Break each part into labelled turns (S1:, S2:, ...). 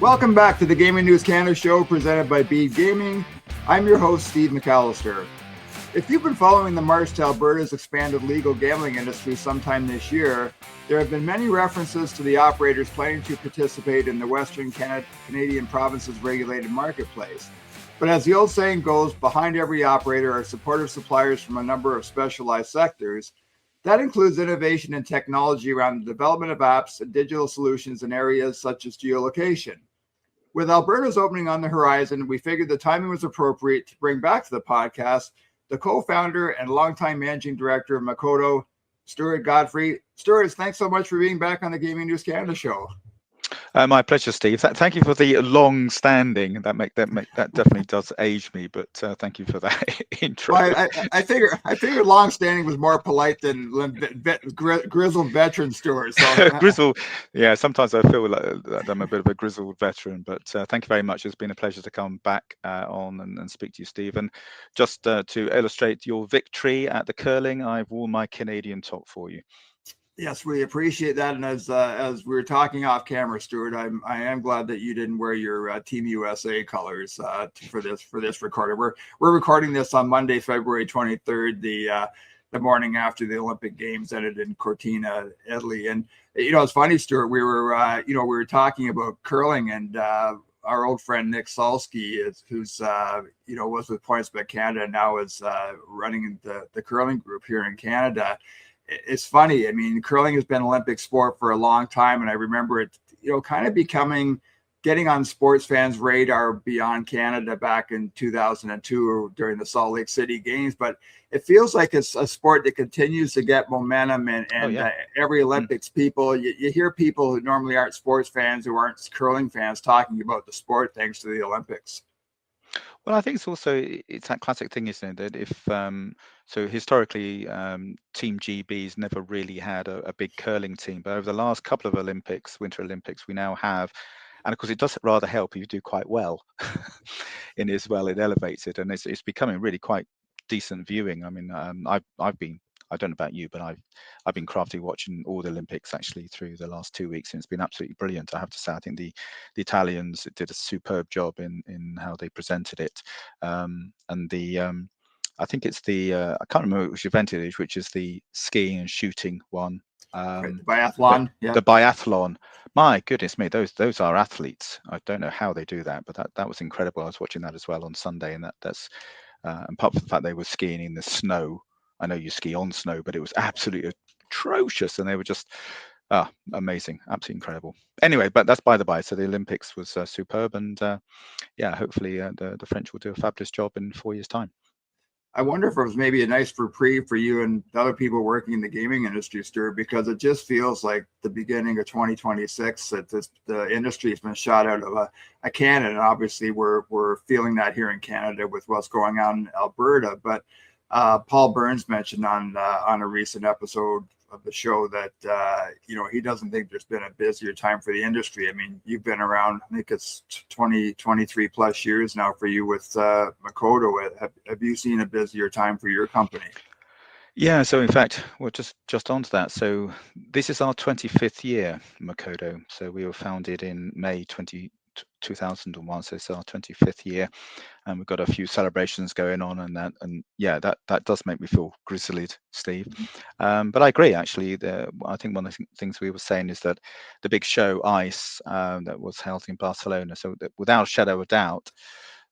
S1: Welcome back to the Gaming News Canada show presented by Bede Gaming. I'm your host, Steve McAllister. If you've been following the march to Alberta's expanded legal gambling industry sometime this year, there have been many references to the operators planning to participate in the Western Canadian province's regulated marketplace. But as the old saying goes, behind every operator are supportive suppliers from a number of specialized sectors. That includes innovation and technology around the development of apps and digital solutions in areas such as geolocation. With Alberta's opening on the horizon, we figured the timing was appropriate to bring back to the podcast the co-founder and longtime managing director of mkodo, Stuart Godfree. Stuart, thanks so much for being back on the Gaming News Canada show.
S2: My pleasure, Steve. Thank you for the long standing. That definitely does age me, but thank you for that intro.
S1: Well, I figured long standing was more polite than grizzled veteran, Stuart. So
S2: Grizzled, yeah. Sometimes I feel like I'm a bit of a grizzled veteran, but thank you very much. It's been a pleasure to come back on and speak to you, Steve. And just to illustrate your victory at the curling, I've worn my Canadian top for you.
S1: Yes, we appreciate that. And as we were talking off camera, Stuart, I am glad that you didn't wear your Team USA colors for this recording. We're recording this on Monday, February 23rd, the morning after the Olympic Games ended in Cortina, Italy. And it's funny, Stuart. We were talking about curling, and our old friend Nick Salsky, who's was with PointsBet Canada, and now is running the curling group here in Canada. It's funny. I mean, curling has been an Olympic sport for a long time, and I remember it, kind of getting on sports fans' radar beyond Canada back in 2002 during the Salt Lake City Games. But it feels like it's a sport that continues to get momentum, and every Olympics, people you hear people who normally aren't sports fans, who aren't curling fans, talking about the sport thanks to the Olympics.
S2: Well, I think it's that classic thing, isn't it? That if so historically, Team GB's never really had a big curling team, but over the last couple of Winter Olympics, we now have, and of course, it does rather help if you do quite well in as well. It elevates it, and it's becoming really quite decent viewing. I mean, I've been. I don't know about you, but I've been crafty watching all the Olympics actually through the last 2 weeks, and it's been absolutely brilliant. I have to say, I think the Italians did a superb job in how they presented it, and I think it's I can't remember which event it is, which is the skiing and shooting one.
S1: The biathlon, yeah.
S2: The biathlon. My goodness me, those are athletes. I don't know how they do that, but that was incredible. I was watching that as well on Sunday, and that's apart from the fact they were skiing in the snow. I know you ski on snow, but it was absolutely atrocious, and they were just amazing, absolutely incredible. Anyway, but that's by the by. So the Olympics was superb, and hopefully the French will do a fabulous job in 4 years' time.
S1: I wonder if it was maybe a nice reprieve for you and the other people working in the gaming industry, Stuart, because it just feels like the beginning of 2026 that the industry has been shot out of a cannon. And obviously, we're feeling that here in Canada with what's going on in Alberta. But Paul Burns mentioned on a recent episode of the show that he doesn't think there's been a busier time for the industry. I mean, you've been around, I think it's 23 plus years now for you with mkodo. Have you seen a busier time for your company?
S2: Yeah, so in fact, we're just onto that. So this is our 25th year, mkodo. So we were founded in May 2001, so it's our 25th year, and we've got a few celebrations going on, and that does make me feel grizzled, Steve. But I agree, actually. I think one of the things we were saying is that the big show ICE that was held in Barcelona, so that without a shadow of a doubt,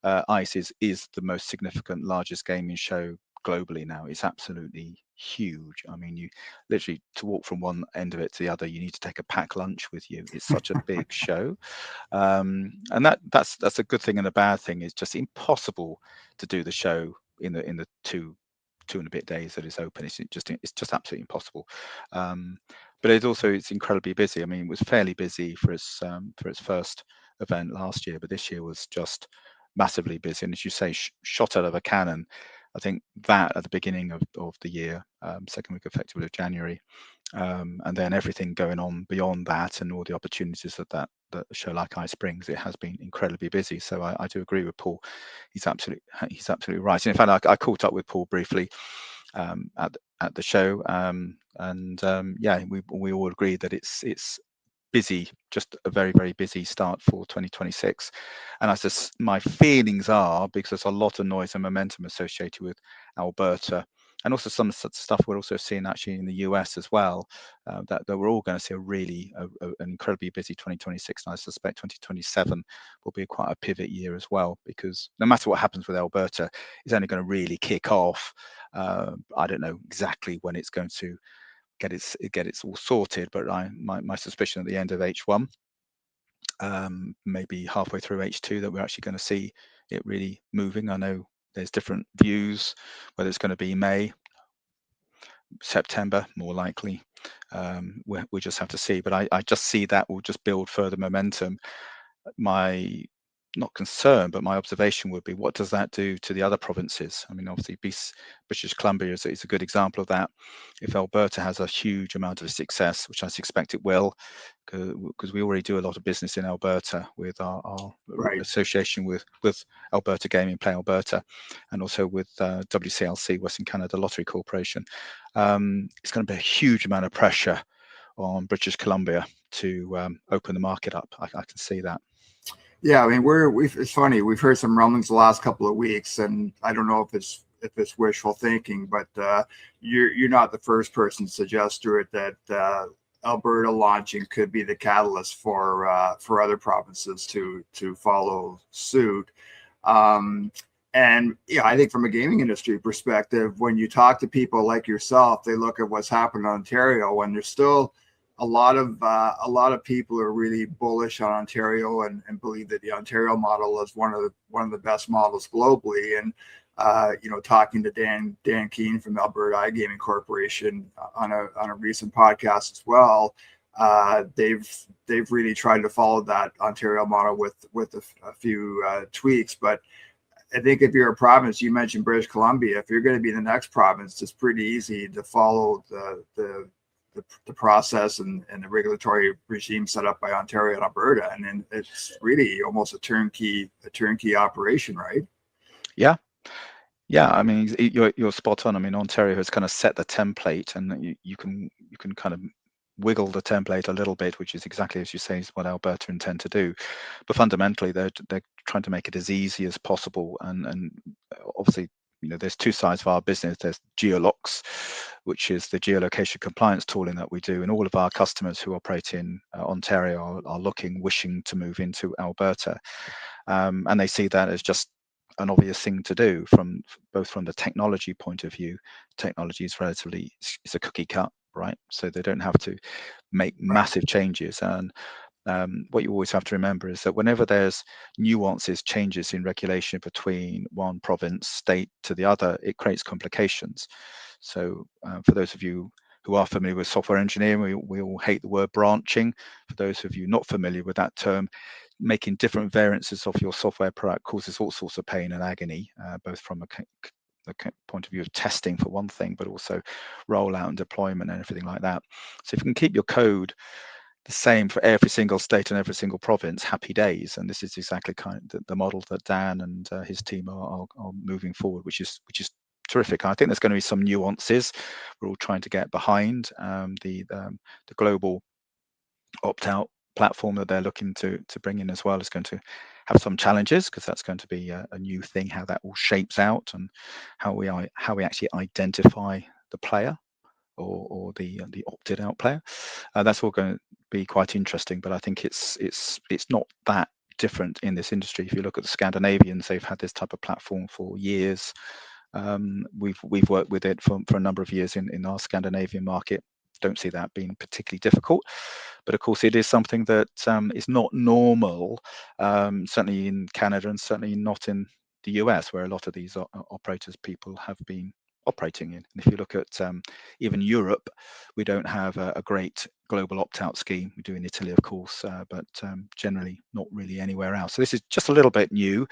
S2: ICE is the most significant, largest gaming show globally now. It's absolutely huge. I mean, you literally, to walk from one end of it to the other, you need to take a packed lunch with you. It's such a big show, and that's a good thing and a bad thing. It's just impossible to do the show in the two and a bit days that it's open. It's just absolutely impossible. But it's incredibly busy. I mean, it was fairly busy for its first event last year, but this year was just massively busy. And as you say, shot out of a cannon. I think that at the beginning of the year, second week effectively of January, and then everything going on beyond that, and all the opportunities that a show like ICE brings, it has been incredibly busy. So I do agree with Paul. He's absolutely right. And in fact, I caught up with Paul briefly at the show, and we all agreed that it's busy, just a very, very busy start for 2026. And my feelings are, because there's a lot of noise and momentum associated with Alberta, and also some stuff we're also seeing actually in the US as well, that we're all going to see an incredibly busy 2026. And I suspect 2027 will be quite a pivot year as well, because no matter what happens with Alberta, it's only going to really kick off. I don't know exactly when it's going to get its all sorted, but my suspicion at the end of H1, maybe halfway through H2, that we're actually going to see it really moving. I know there's different views, whether it's going to be May, September, more likely. We just have to see, but I just see that will just build further momentum. My not concern, but my observation would be, what does that do to the other provinces? I mean, obviously, British Columbia is a good example of that. If Alberta has a huge amount of success, which I suspect it will, because we already do a lot of business in Alberta with our
S1: Right.
S2: association with Alberta Gaming, Play Alberta, and also with WCLC, Western Canada Lottery Corporation. It's going to be a huge amount of pressure on British Columbia to open the market up. I can see that.
S1: Yeah, I mean, it's funny. We've heard some rumblings the last couple of weeks, and I don't know if it's wishful thinking, but you're not the first person to suggest, Stuart, that Alberta launching could be the catalyst for other provinces to follow suit. And yeah, I think from a gaming industry perspective, when you talk to people like yourself, they look at what's happened in Ontario, and there's still a lot of people are really bullish on Ontario and believe that the Ontario model is one of the best models globally. And talking to Dan Keane from Alberta iGaming Corporation on a recent podcast as well, they've really tried to follow that Ontario model with a few tweaks. But I think if you're a province, you mentioned British Columbia, if you're going to be the next province, it's pretty easy to follow the process and the regulatory regime set up by Ontario and Alberta, and then it's really almost a turnkey operation, right?
S2: Yeah. I mean, you're spot on. I mean, Ontario has kind of set the template, and you can kind of wiggle the template a little bit, which is exactly as you say is what Alberta intend to do. But fundamentally, they're trying to make it as easy as possible, and obviously, there's two sides of our business. There's GeoLocs, which is the geolocation compliance tooling that we do, and all of our customers who operate in Ontario are wishing to move into Alberta, and they see that as just an obvious thing to do both from the technology point of view. Technology is it's a cookie cut, right? So they don't have to make massive changes. And what you always have to remember is that whenever there's nuances, changes in regulation between one province, state to the other, it creates complications. So for those of you who are familiar with software engineering, we all hate the word branching. For those of you not familiar with that term, making different variances of your software product causes all sorts of pain and agony, both from the point of view of testing for one thing, but also rollout and deployment and everything like that. So if you can keep your code the same for every single state and every single province, happy days. And this is exactly kind of the model that Dan and his team are moving forward, which is terrific. I think there's going to be some nuances we're all trying to get behind. The global opt-out platform that they're looking to bring in as well is going to have some challenges, because that's going to be a new thing, how that all shapes out and how we actually identify the player or the opted out player. That's all going to be quite interesting, but I think it's not that different in this industry. If you look at the Scandinavians, they've had this type of platform for years. We've worked with it for a number of years in our Scandinavian market. Don't see that being particularly difficult, but of course it is something that is not normal, certainly in Canada and certainly not in the US, where a lot of these operators people have been operating in. And if you look at even Europe, we don't have a great global opt-out scheme. We do in Italy, of course, but generally not really anywhere else. So this is just a little bit new,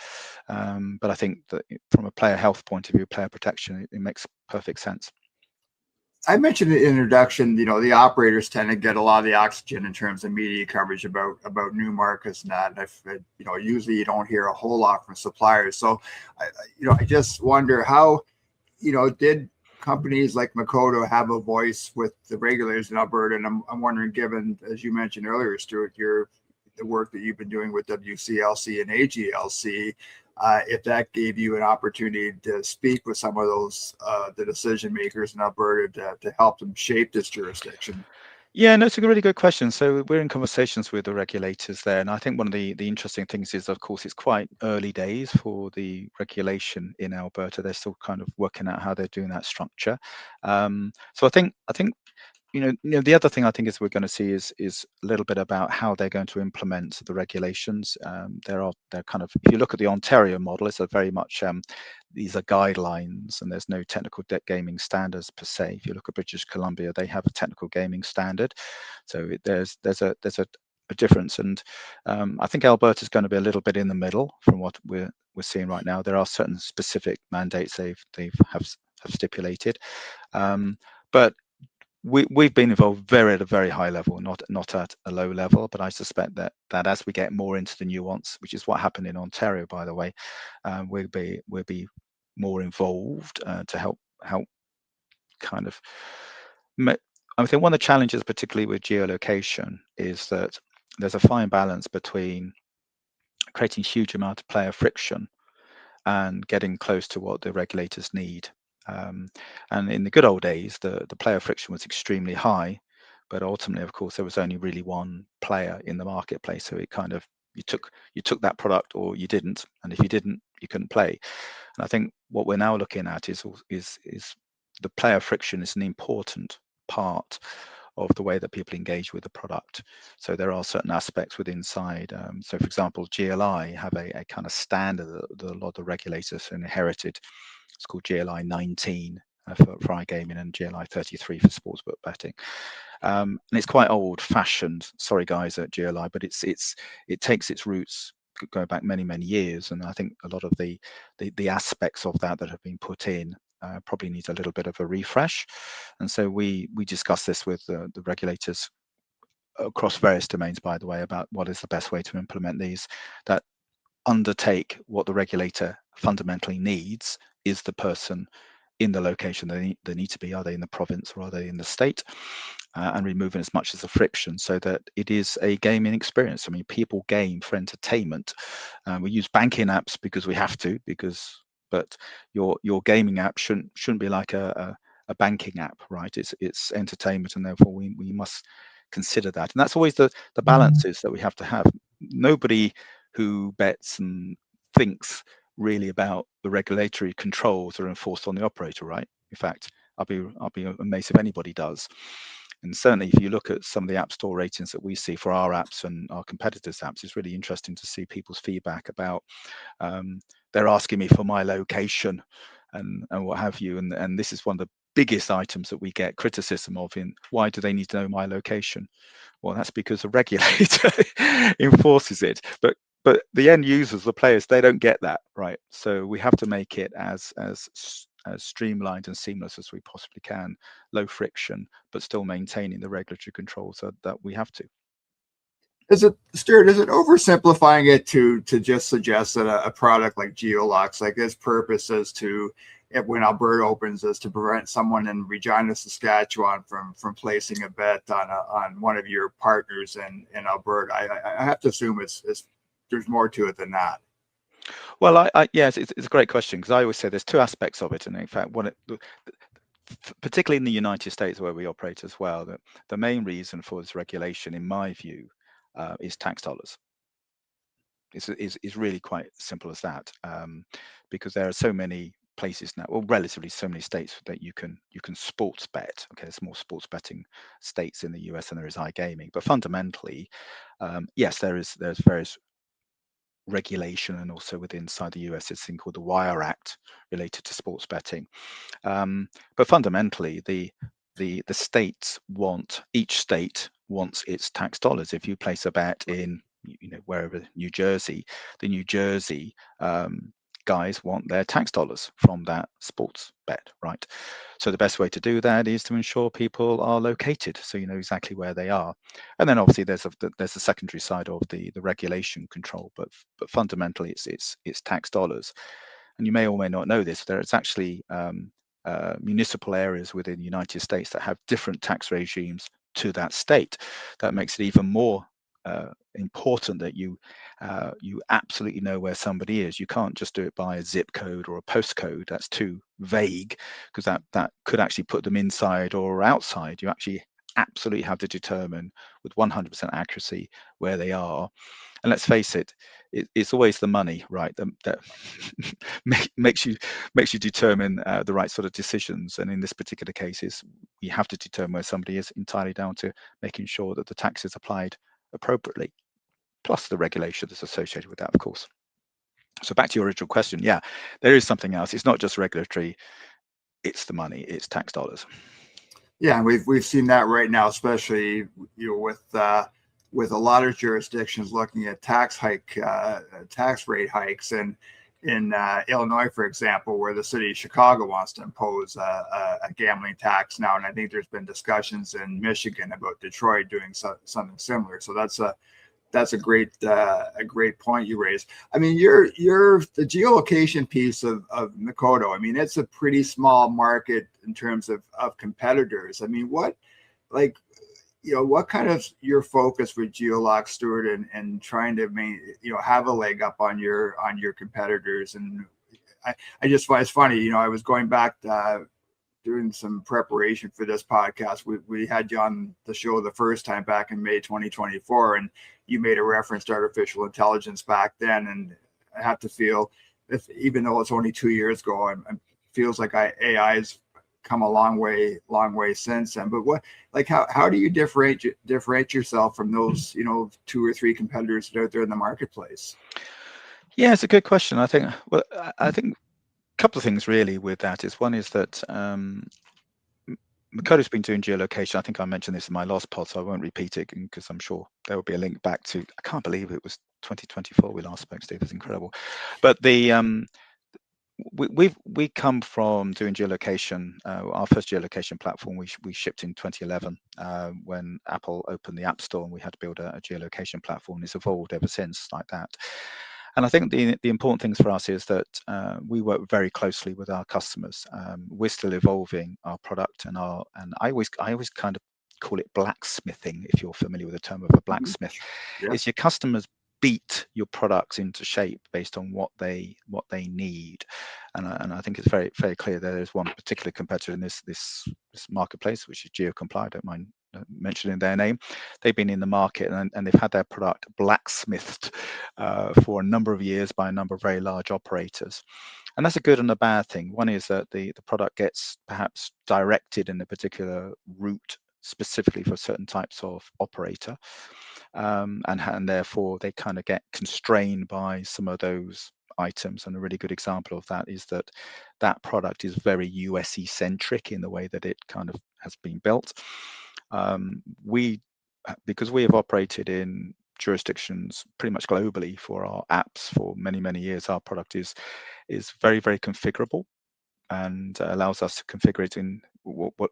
S2: but I think that from a player health point of view, player protection, it makes perfect sense.
S1: I mentioned in the introduction, the operators tend to get a lot of the oxygen in terms of media coverage about new markets and that. And usually you don't hear a whole lot from suppliers. So, I just wonder how, did companies like mkodo have a voice with the regulators in Alberta? And I'm wondering, given, as you mentioned earlier, Stuart, the work that you've been doing with WCLC and AGLC, if that gave you an opportunity to speak with some of those the decision makers in Alberta to help them shape this jurisdiction.
S2: Yeah, no, it's a really good question. So we're in conversations with the regulators there, and I think one of the interesting things is, of course, it's quite early days for the regulation in Alberta. They're still kind of working out how they're doing that structure. So I think the other thing I think is we're going to see is a little bit about how they're going to implement the regulations. They're kind of, if you look at the Ontario model, it's a very much these are guidelines, and there's no technical gaming standards per se. If you look at British Columbia, they have a technical gaming standard, so there's a difference, and I think Alberta is going to be a little bit in the middle from what we're seeing right now. There are certain specific mandates they've have stipulated, but we've been involved at a very high level, not at a low level. But I suspect that as we get more into the nuance, which is what happened in Ontario, by the way, we'll be more involved to help kind of. I think one of the challenges, particularly with geolocation, is that there's a fine balance between creating huge amount of player friction and getting close to what the regulators need. And in the good old days, the player friction was extremely high, but ultimately, of course, there was only really one player in the marketplace. So it kind of you took that product or you didn't, and if you didn't, you couldn't play. And I think what we're now looking at is the player friction is an important part of the way that people engage with the product. So there are certain aspects with inside. So for example, GLI have a kind of standard that a lot of the regulators inherited. It's called GLI 19 for iGaming and GLI 33 for sportsbook betting. And it's quite old-fashioned. Sorry, guys at GLI, but it takes its roots go back many years, and I think a lot of the aspects of that have been put in probably needs a little bit of a refresh. And so we discuss this with the regulators across various domains, by the way, about what is the best way to implement these that undertake what the regulator fundamentally needs is the person in the location they need to be. Are they in the province or are they in the state? And removing as much as the friction so that it is a gaming experience. I mean, people game for entertainment. We use banking apps because we have to, but your gaming app shouldn't be like a banking app, right? It's entertainment, and therefore we must consider that. And that's always the balances that we have to have. Nobody who bets and thinks really about the regulatory controls that are enforced on the operator, right? In fact, I'll be amazed if anybody does. And certainly, if you look at some of the App Store ratings that we see for our apps and our competitors' apps, it's really interesting to see people's feedback about they're asking me for my location and what have you. And this is one of the biggest items that we get criticism of in why do they need to know my location? Well, that's because the regulator enforces it. But the end users, the players, they don't get that, right? So we have to make it as streamlined and seamless as we possibly can, low friction, but still maintaining the regulatory controls that we have to.
S1: Stuart, is it oversimplifying it to just suggest that a product like GeoLocs, like its purpose is to, when Alberta opens, is to prevent someone in Regina, Saskatchewan from placing a bet on one of your partners in Alberta? I have to assume there's more to it than that.
S2: Well, yes, it's a great question, because I always say there's two aspects of it, and in fact, particularly in the United States where we operate as well, the main reason for this regulation, in my view, is tax dollars. Is really quite simple as that, because there are so many places now, well, relatively so many states that you can sports bet. Okay, there's more sports betting states in the US than there is iGaming, but fundamentally, yes, there's various regulation, and also within inside the US, it's a thing called the Wire Act related to sports betting. But fundamentally, each state wants its tax dollars. If you place a bet in wherever, New Jersey, the New Jersey guys want their tax dollars from that sports bet, right? So the best way to do that is to ensure people are located, so you know exactly where they are. And then obviously there's a secondary side of the regulation control, but fundamentally it's tax dollars. And you may or may not know this, there's actually municipal areas within the United States that have different tax regimes to that state. That makes it even more important that you absolutely know where somebody is. You can't just do it by a zip code or a postcode. That's too vague, because that could actually put them inside or outside. You actually absolutely have to determine with 100% accuracy where they are. And let's face it, it's always the money, right, that makes you determine the right sort of decisions. And in this particular case, we have to determine where somebody is entirely down to making sure that the tax is applied appropriately, plus the regulation that's associated with that, of course. So back to your original question, yeah, there is something else. It's not just regulatory, it's the money, it's tax dollars.
S1: Yeah, we've seen that right now, especially with a lot of jurisdictions looking at tax rate hikes, and in Illinois, for example, where the city of Chicago wants to impose a gambling tax now, and I think there's been discussions in Michigan about Detroit doing something similar. So that's a great point you raised. I mean, the geolocation piece of mkodo. I mean, it's a pretty small market in terms of competitors. I mean, what kind of your focus with GeoLocs, Stuart, and trying to have a leg up on your competitors? And I just find it's funny. I was going back doing some preparation for this podcast. We had you on the show the first time back in May 2024, and you made a reference to artificial intelligence back then. And I have to feel, even though it's only 2 years ago, it feels like AI's come a long way since then. But how do you differentiate yourself from those 2 or 3 competitors that are out there in the marketplace?
S2: Yeah, it's a good question. I think a couple of things really with that is, one is that mkodo's been doing geolocation. I think I mentioned this in my last pod, so I won't repeat it because I'm sure there will be a link back to, I can't believe it was 2024 we last spoke, Steve. It's incredible. But we come from doing geolocation. Our first geolocation platform we shipped in 2011 when Apple opened the App Store, and we had to build a geolocation platform. It's evolved ever since like that. And I think the important things for us is that we work very closely with our customers. We're still evolving our product, and I always kind of call it blacksmithing, if you're familiar with the term of a blacksmith.
S1: Yeah.
S2: Is your customers beat your products into shape based on what they need, and I think it's very clear that there's one particular competitor in this marketplace, which is GeoComply. I don't mind mentioning their name. They've been in the market and they've had their product blacksmithed for a number of years by a number of very large operators, and that's a good and a bad thing. One is that the product gets perhaps directed in a particular route specifically for certain types of operator, and therefore they kind of get constrained by some of those items. And a really good example of that is that product is very USE centric in the way that it kind of has been built. Because we have operated in jurisdictions pretty much globally for our apps for many years, our product is very configurable, and allows us to configure it in what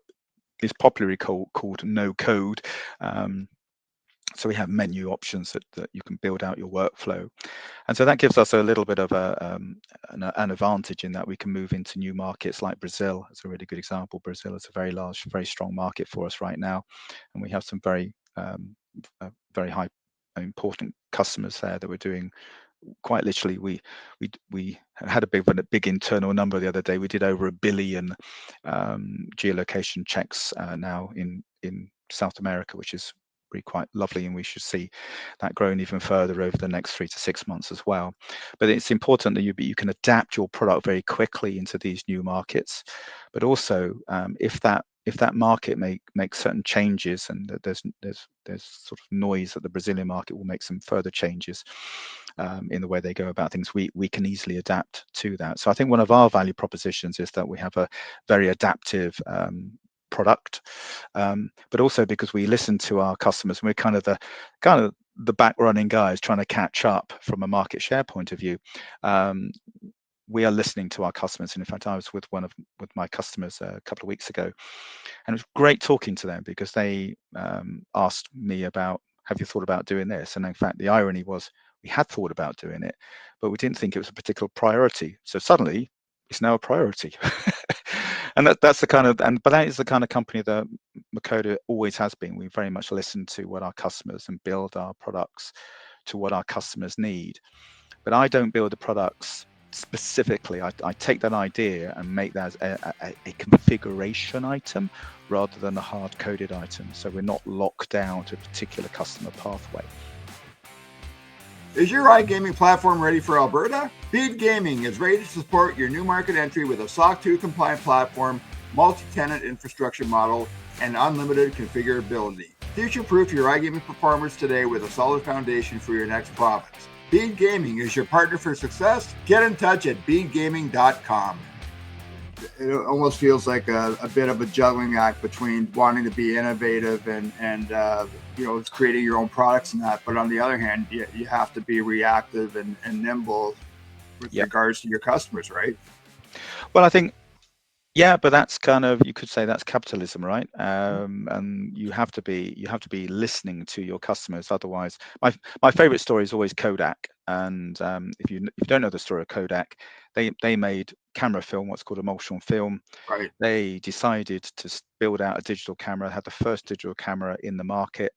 S2: is popularly called no code. So we have menu options that you can build out your workflow, and so that gives us a little bit of an advantage in that we can move into new markets like Brazil. It's a really good example. Brazil is a very large, very strong market for us right now, and we have some very high important customers there that we're doing. Quite literally, we had a big internal number the other day. We did over 1 billion geolocation checks now in South America, which is really quite lovely, and we should see that growing even further over the next 3 to 6 months as well. But it's important that you can adapt your product very quickly into these new markets. But also, if that market makes certain changes, and there's sort of noise that the Brazilian market will make some further changes in the way they go about things, we can easily adapt to that. So I think one of our value propositions is that we have a very adaptive product, but also because we listen to our customers, and we're kind of the back running guys trying to catch up from a market share point of view. We are listening to our customers, and in fact I was with with my customers a couple of weeks ago, and it was great talking to them because they asked me about, have you thought about doing this? And in fact the irony was, we had thought about doing it, but we didn't think it was a particular priority. So suddenly it's now a priority. And that's the kind of, but that is the kind of company that mkodo always has been. We very much listen to what our customers and build our products to what our customers need. But I don't build the products specifically. I take that idea and make that as a configuration item rather than a hard coded item. So we're not locked down to a particular customer pathway.
S1: Is your iGaming platform ready for Alberta? Bede Gaming is ready to support your new market entry with a SOC 2 compliant platform, multi-tenant infrastructure model, and unlimited configurability. Future-proof your iGaming performance today with a solid foundation for your next province. Bede Gaming is your partner for success. Get in touch at bedegaming.com. It almost feels like a bit of a juggling act between wanting to be innovative and it's creating your own products and that. But on the other hand, you have to be reactive and nimble with regards to your customers, right?
S2: Well, I think, yeah, but that's kind of, you could say that's capitalism, right? And you have to be listening to your customers. Otherwise, my favorite story is always Kodak. And if you don't know the story of Kodak, they made camera film, what's called emulsion film.
S1: Right.
S2: They decided to build out a digital camera, had the first digital camera in the market.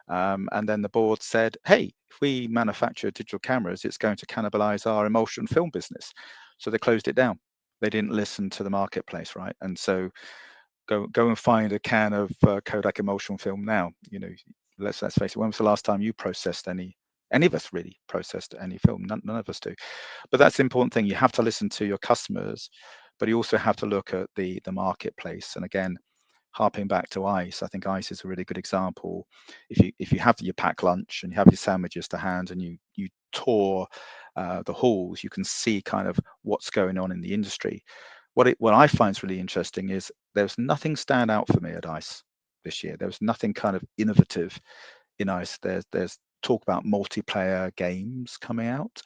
S2: And then the board said, hey, if we manufacture digital cameras, it's going to cannibalize our emulsion film business. So they closed it down. They didn't listen to the marketplace, right? And so go and find a can of Kodak emulsion film now. Let's face it. When was the last time you processed any of us really processed any film? None of us do. But that's the important thing. You have to listen to your customers, but you also have to look at the marketplace. And again, harping back to ice, I think ice is a really good example. If you have your packed lunch and you have your sandwiches to hand and you tour the halls, you can see kind of what's going on in the industry. What I find is really interesting is there's nothing stand out for me at ice this year. There was nothing kind of innovative in ice. There's talk about multiplayer games coming out,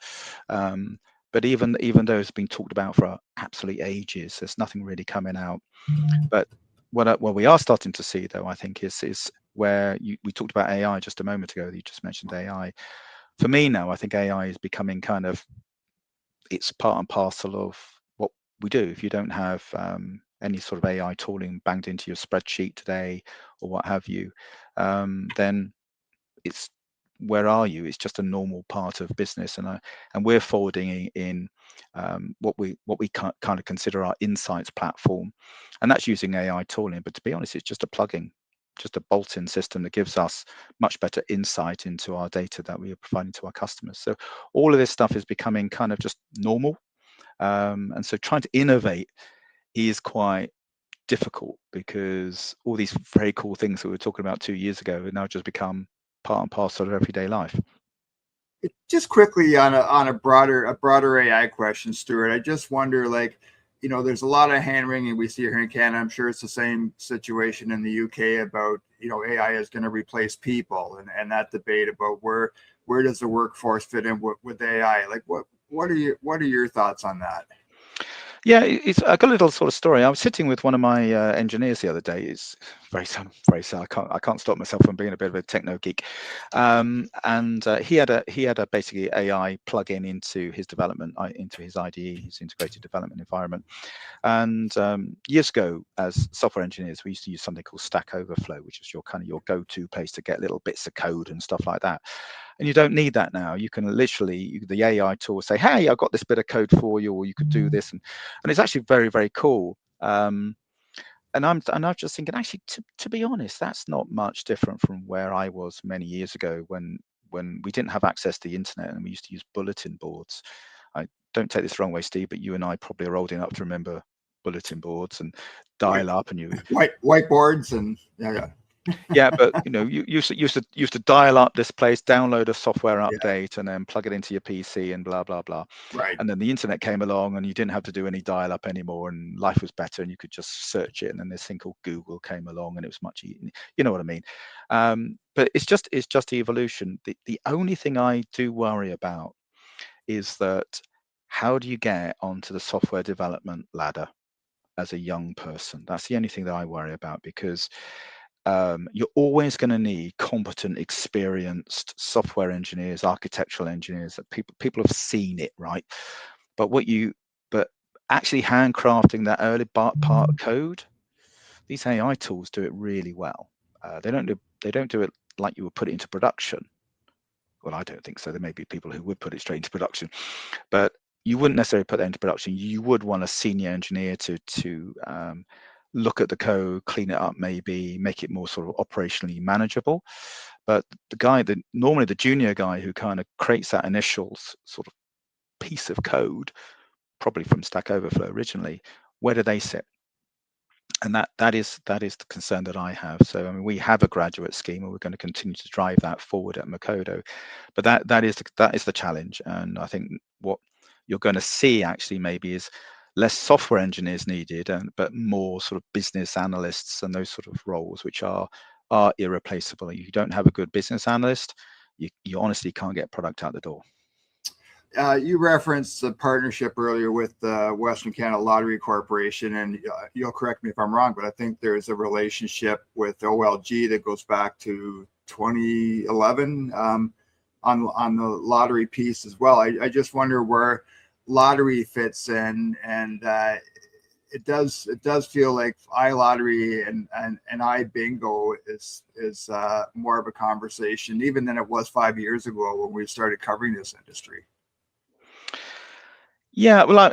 S2: but even though it's been talked about for absolute ages, there's nothing really coming out. But what we are starting to see, though, I think is where we talked about AI just a moment ago. You just mentioned AI. For me now, I think AI is becoming kind of, it's part and parcel of what we do. If you don't have any sort of AI tooling banged into your spreadsheet today or what have you, then it's, where are you? It's just a normal part of business, and we're forwarding in what we kind of consider our insights platform, and that's using AI tooling. But to be honest, it's just a plugin, just a bolt-in system that gives us much better insight into our data that we are providing to our customers. So all of this stuff is becoming kind of just normal, and so trying to innovate is quite difficult because all these very cool things that we were talking about 2 years ago have now just become part and parcel of everyday life.
S1: Just quickly on a broader AI question, Stuart, I just wonder, there's a lot of hand wringing we see here in Canada. I'm sure it's the same situation in the UK about, AI is going to replace people, and that debate about where does the workforce fit in with AI? Like, what are your thoughts on that?
S2: Yeah, I got a little sort of story. I was sitting with one of my engineers the other day. It's very sad. I can't stop myself from being a bit of a techno geek. And he had a basically AI plug-in into his development, into his IDE, his integrated development environment. And years ago, as software engineers, we used to use something called Stack Overflow, which is your go-to place to get little bits of code and stuff like that. And you don't need that now. You can literally, the AI tool will say, hey, I've got this bit of code for you, or you could do this. And it's actually very, very cool. And I'm just thinking, actually, to be honest, that's not much different from where I was many years ago when we didn't have access to the internet and we used to use bulletin boards. I don't take this the wrong way, Steve, but you and I probably are old enough to remember bulletin boards and dial up and
S1: whiteboards and yeah.
S2: Yeah, but you used to dial up this place, download a software update, and then plug it into your PC and blah blah blah.
S1: Right.
S2: And then the internet came along, and you didn't have to do any dial up anymore, and life was better, and you could just search it. And then this thing called Google came along, and it was much easier. You know what I mean? But it's just evolution. The only thing I do worry about is that how do you get onto the software development ladder as a young person? That's the only thing that I worry about, because you're always going to need competent, experienced software engineers, architectural engineers. That people have seen it, right? But actually handcrafting that early part code, these AI tools do it really well. They don't do it like you would put it into production. Well, I don't think so. There may be people who would put it straight into production, but you wouldn't necessarily put that into production. You would want a senior engineer to look at the code, clean it up, maybe make it more sort of operationally manageable. But the guy that normally the junior guy who kind of creates that initial sort of piece of code, probably from Stack Overflow originally, where do they sit? And that is the concern that I have. So I mean, we have a graduate scheme, and we're going to continue to drive that forward at mkodo. But that is the challenge, and I think what you're going to see actually maybe is less software engineers needed, but more sort of business analysts and those sort of roles, which are irreplaceable. If you don't have a good business analyst, you honestly can't get product out the door.
S1: You referenced the partnership earlier with the Western Canada Lottery Corporation, and you'll correct me if I'm wrong, but I think there's a relationship with OLG that goes back to 2011 on the lottery piece as well. I just wonder where lottery fits in, and it does feel like iLottery and iBingo is more of a conversation even than it was 5 years ago when we started covering this industry.
S2: Yeah, well,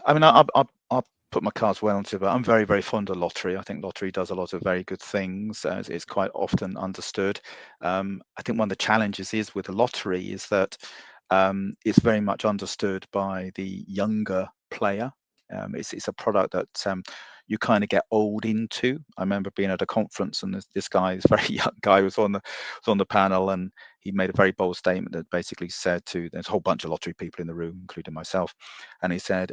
S2: I mean, I'll put my cards well into it, but I'm very, very fond of lottery. I think lottery does a lot of very good things. It's quite often understood. I think one of the challenges is with the lottery is that it's very much understood by the younger player. It's a product that you kind of get old into. I remember being at a conference, and this guy, this very young guy, was on the panel, and he made a very bold statement that basically said there's a whole bunch of lottery people in the room, including myself, and he said,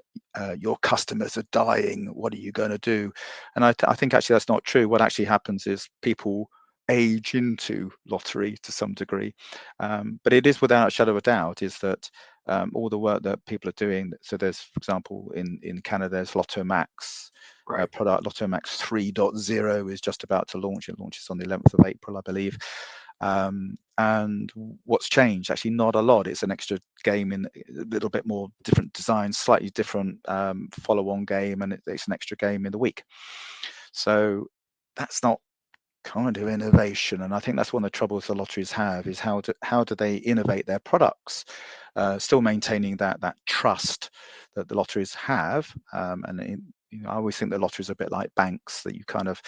S2: your customers are dying, what are you going to do? And I think actually that's not true. What actually happens is people age into lottery to some degree, but it is without a shadow of a doubt is that all the work that people are doing. So there's, for example, in Canada, there's Lotto Max.
S1: Right.
S2: Product Lotto Max 3.0 is just about to launch. It launches on the 11th of April, I believe. And what's changed? Actually, not a lot. It's an extra game in a little bit more different design, slightly different follow-on game, and it's an extra game in the week. So that's not kind of innovation, and I think that's one of the troubles the lotteries have is how do they innovate their products, still maintaining that trust that the lotteries have, I always think the lotteries are a bit like banks, that you kind of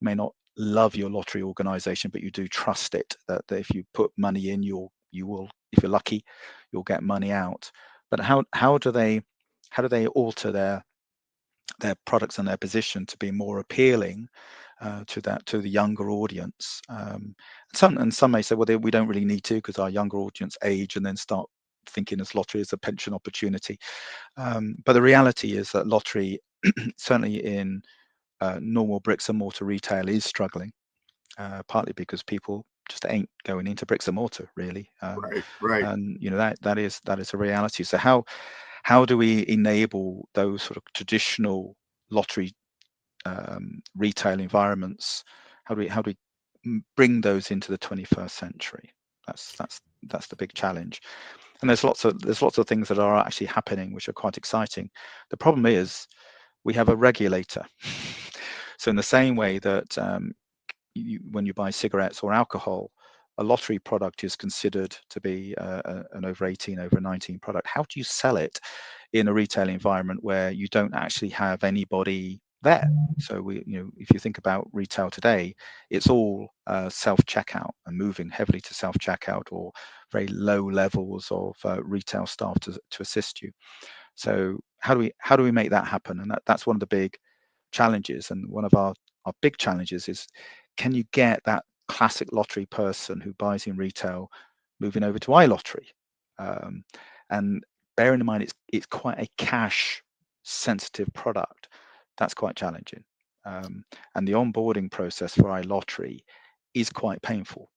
S2: may not love your lottery organization, but you do trust it, that if you put money in, you will, if you're lucky, you'll get money out. But how do they alter their products and their position to be more appealing to the younger audience? Some may say, well, we don't really need to, because our younger audience age and then start thinking as lottery as a pension opportunity. But the reality is that lottery, certainly in normal bricks and mortar retail, is struggling, partly because people just ain't going into bricks and mortar really.
S1: Right.
S2: And that is a reality. So how do we enable those sort of traditional lottery retail environments? How do we bring those into the 21st century? That's the big challenge. And there's lots of things that are actually happening which are quite exciting. The problem is we have a regulator. So in the same way that when you buy cigarettes or alcohol, a lottery product is considered to be an over 18, over 19 product. How do you sell it in a retail environment where you don't actually have anybody there? So if you think about retail today, it's all self-checkout and moving heavily to self-checkout or very low levels of retail staff to assist you. So how do we make that happen? And that's one of the big challenges. And one of our big challenges is, can you get that classic lottery person who buys in retail moving over to iLottery? And bearing in mind it's quite a cash sensitive product, that's quite challenging. And the onboarding process for iLottery is quite painful.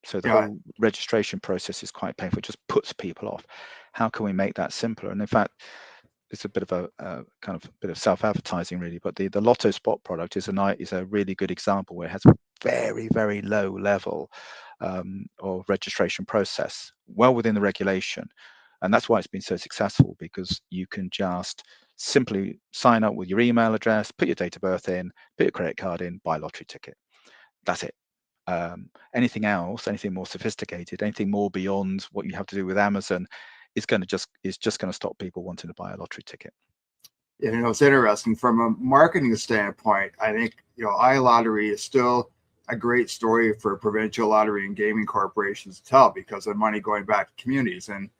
S2: So the whole registration process is quite painful. It just puts people off. How can we make that simpler? And in fact, it's a bit of a kind of bit of self-advertising really, but the Lotto Spot product is a really good example where it has a very, very low level of registration process, well within the regulation. And that's why it's been so successful, because you can just simply sign up with your email address, put your date of birth in, put your credit card in, buy a lottery ticket. That's it. Anything else, anything more sophisticated, anything more beyond what you have to do with Amazon is just going to stop people wanting to buy a lottery ticket.
S1: It's interesting from a marketing standpoint. I think iLottery is still a great story for provincial lottery and gaming corporations to tell because of money going back to communities. And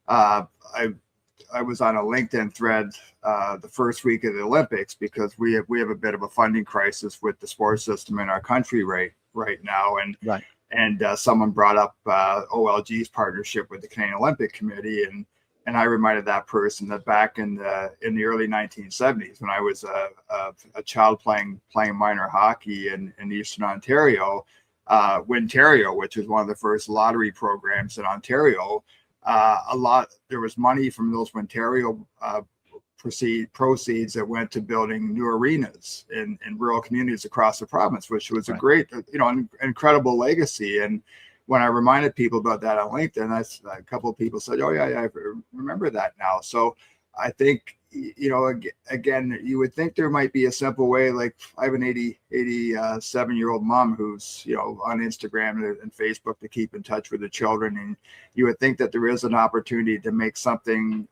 S1: I was on a LinkedIn thread the first week of the Olympics because we have a bit of a funding crisis with the sports system in our country right now. And
S2: right.
S1: And someone brought up OLG's partnership with the Canadian Olympic Committee, and I reminded that person that back in the early 1970s, when I was a child playing minor hockey in Eastern Ontario, Wintario, which was one of the first lottery programs in Ontario, there was money from those Wintario proceeds that went to building new arenas in rural communities across the province, which was a great, incredible legacy. And when I reminded people about that on LinkedIn, a couple of people said, "Oh yeah, I remember that now." So I think, again, you would think there might be a simple way. Like I have an 87-year-old mom who's, on Instagram and Facebook to keep in touch with the children. And you would think that there is an opportunity to make something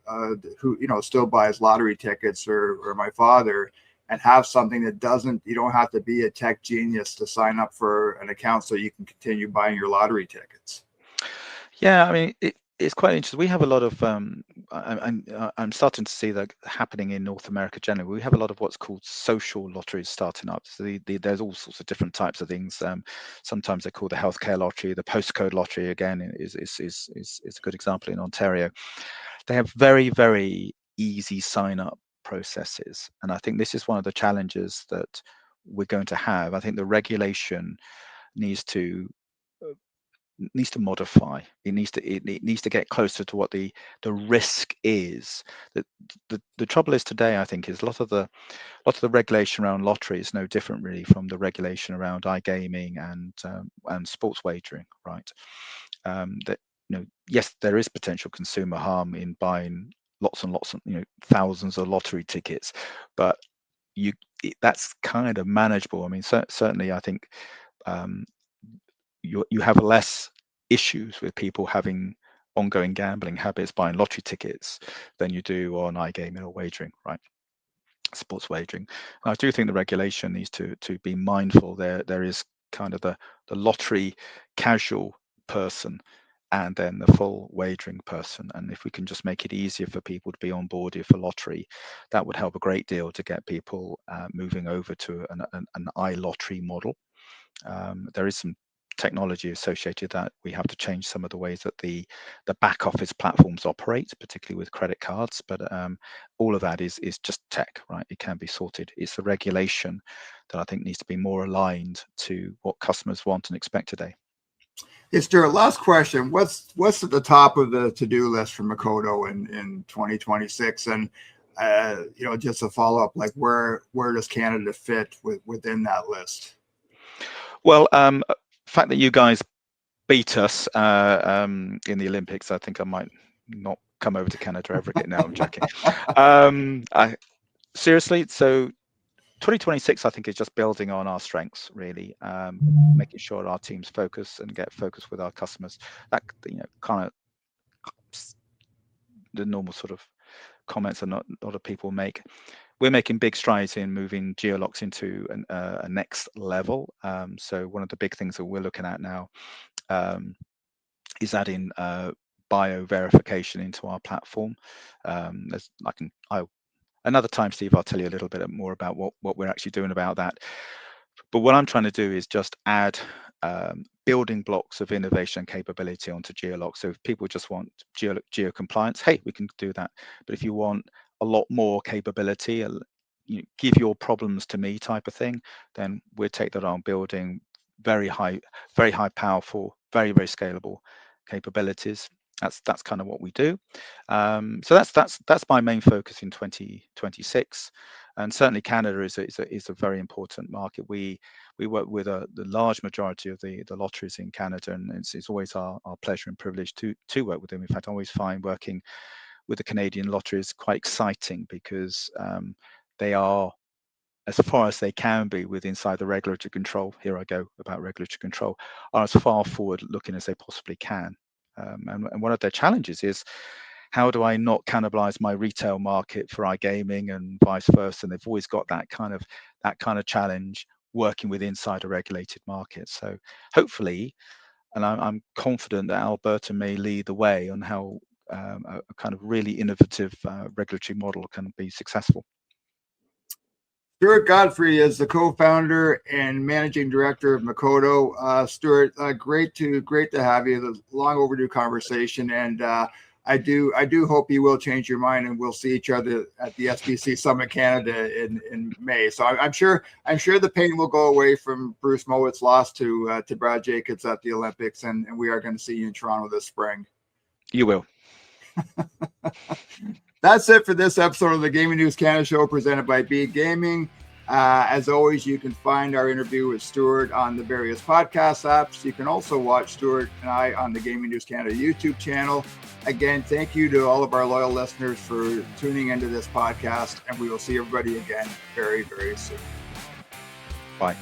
S1: who, still buys lottery tickets or my father, and have something that you don't have to be a tech genius to sign up for an account so you can continue buying your lottery tickets.
S2: Yeah, I mean, it's quite interesting. We have a lot of, I'm starting to see that happening in North America generally. We have a lot of what's called social lotteries starting up. So there's all sorts of different types of things. Sometimes they're called the healthcare lottery. The postcode lottery, again, is a good example in Ontario. They have very, very easy sign-up processes. And I think this is one of the challenges that we're going to have. I think the regulation needs to modify. It needs to get closer to what the risk is. The trouble is today, I think, is a lot of the regulation around lottery is no different really from the regulation around iGaming and sports wagering, right? That yes, there is potential consumer harm in buying lots and lots of thousands of lottery tickets, but that's kind of manageable. I mean, certainly, I think. You have less issues with people having ongoing gambling habits buying lottery tickets than you do on iGaming or wagering, right? Sports wagering. And I do think the regulation needs to be mindful. There is kind of the lottery casual person and then the full wagering person. And if we can just make it easier for people to be on board for lottery, that would help a great deal to get people moving over to an iLottery model. There is some technology associated that we have to change some of the ways that the back office platforms operate, particularly with credit cards. But all of that is just tech, right? It can be sorted. It's the regulation that I think needs to be more aligned to what customers want and expect today.
S1: Hey, Stuart, last question. What's at the top of the to-do list for mkodo in 2026? And just a follow-up, like where does Canada fit within that list?
S2: Well, the fact that you guys beat us in the Olympics, I think I might not come over to Canada ever again. No, I'm joking. Seriously, so 2026, I think, is just building on our strengths, really, making sure our teams focus and get focused with our customers. That kind of the normal sort of comments that not a lot of people make. We're making big strides in moving GeoLocs into a next level. So one of the big things that we're looking at now is adding bio verification into our platform. Another time, Steve, I'll tell you a little bit more about what we're actually doing about that. But what I'm trying to do is just add building blocks of innovation and capability onto GeoLocs. So if people just want geo compliance, hey, we can do that. But if you want a lot more capability, give your problems to me type of thing, then we'll take that on, building very high powerful, very scalable capabilities. That's kind of what we do. So that's my main focus in 2026, and certainly Canada is a very important market. We work with the large majority of the lotteries in Canada, and it's always our pleasure and privilege to work with them. In fact, I always find working with the Canadian lotteries quite exciting because they are, as far as they can be with inside the regulatory control, here I go about regulatory control, are as far forward looking as they possibly can. And one of their challenges is, how do I not cannibalize my retail market for iGaming and vice versa? And they've always got that kind of challenge working with inside a regulated market. So hopefully, and I'm confident that Alberta may lead the way on how a kind of really innovative regulatory model can be successful.
S1: Stuart Godfree is the co-founder and managing director of mkodo. Stuart, great to have you. The long overdue conversation, and I do hope you will change your mind, and we'll see each other at the SBC Summit Canada in May. So I'm sure the pain will go away from Bruce Mowitt's loss to Brad Jacobs at the Olympics, and we are going to see you in Toronto this spring.
S2: You will.
S1: That's it for this episode of the Gaming News Canada Show presented by Bede Gaming. As always, you can find our interview with Stuart on the various podcast apps. You can also watch Stuart and I on the Gaming News Canada YouTube channel. Again, thank you to all of our loyal listeners for tuning into this podcast, and we will see everybody again very, very soon.
S2: Bye.